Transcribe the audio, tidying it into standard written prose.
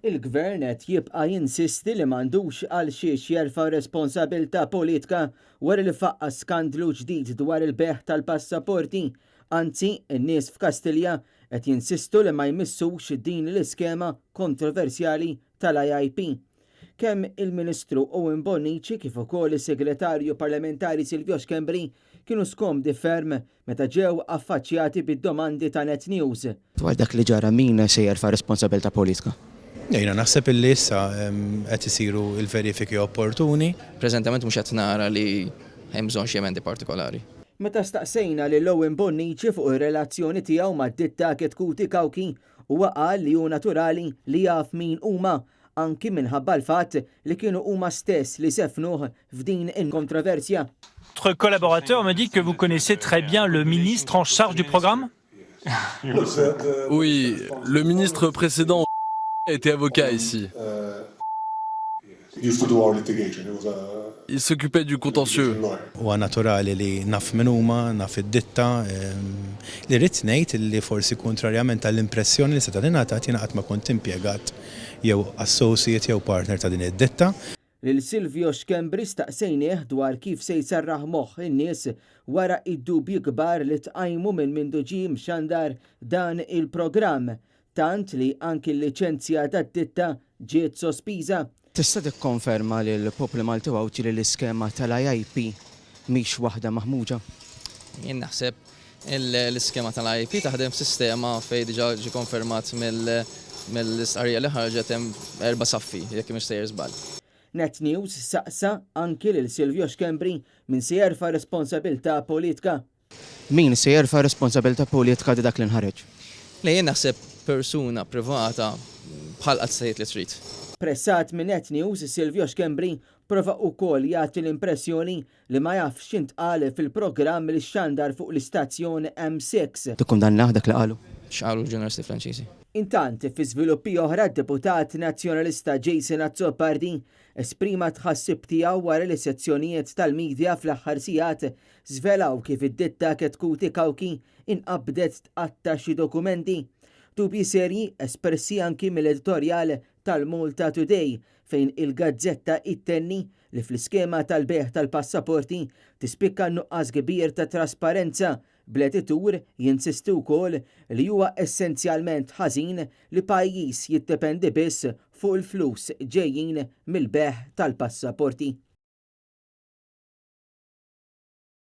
Il-gvern qed jibqa' jinsisti li m'għandux għal xiex jerfa' responsabbiltà politika wara li faqqa skandlu ġdid dwar il-beħ tal-passaporti. Anzi, in-nies f'Kastilja qed jinsistu li ma jmissux din l-iskema kontroversjali tal-IIP. Kemm il-Ministru Owen Bonnici kif ukoll is-Segretarju Parlamentari Silvio Xkembri kienu skomdi ferm meta ġew affaċċjati bid-domandi ta' Net News. Dwar dak li ġara min se jerfa' responsabbiltà politika? Jena naħseb illi issa qed isiru l-verifiki opportuni. Preżentament mhux qed nara li hemm bżonn xi emendi partikolari. Meta staqsejna lil Owen Bonnici fuq ir-relazzjoni tiegħu mad-ditta Ketkuti Kawki huwa qal li hu naturali li jaf min huma anki minħabba l-fatt li kienu huma stess li sefnuh f'din in-kontroversja. Votre collaborateur me dit que vous connaissez très bien le ministre en charge du programme? Oui, le ministre précédent était avocat ici. Il s'occupait du contentieux. Huwa naturali li naf min huma, naf id-ditta, li rrid ngħid li forsi kontrarjament tal-impressjoni li se tingħatat jiena qatt ma kont impjegat jew associate jew partner ta' din id-ditta. Lil Silvio Xkembri staqsejnieh dwar kif se jsarraħ moħħ in-nies wara id-dubji kbar li tqajmu minn mindu ġie mxandar dan il-programm, tant li anki l-liċenzja tad-ditta ġiet sospiża. Tista' tikkonferma lil popli Malti Wawċi li l-iskema tal-IIP mhix waħda maħmuġa? Jien naħseb l-iskema tal-IIP taħdem f'sistema fejn diġà ġie konfermat mill-istqarrija li ħarġet hemm 4 saffi jekk mhux sejjer żball. Net News saqsa anki lil Silvio Xkembri min se jerfa' responsabbiltà politika. Min se jerfa' responsabbiltà politika dak li nħareġ? Jien naħseb persuna privata bħal qatt sejt li trid. Pressat minn Net News, Silvio Xkembri prova wkoll jagħti l-impressjoni li ma jafx x'intqal fil-programm li xandar fuq l-istazzjon M6. Tikkundannaħ dak li qalu? X'qalu l-ġurnalisti Franċiżi. Intant, fi żviluppi oħra d-deputat nazzjonalista Jason Azzopardi esprima tħassib tiegħu wara li sezzjonijiet tal-midja fl-aħħar sigħat żvelaw kif id-ditta Ketkuti Kawki inqabdet tqatta xi dokumenti. Dubji serji espressi anki mill-editorjal tal-Malta Today fejn il-gazzetta ittenni li fl-iskema tal-beħ tal-passaporti tispikka nuqqas kbir ta' trasparenza bl-editur jinsistu wkoll li huwa essenzjalment ħażin li pajjiż jiddependi biss fuq il-flus ġejjin mill-beħ tal-passaporti.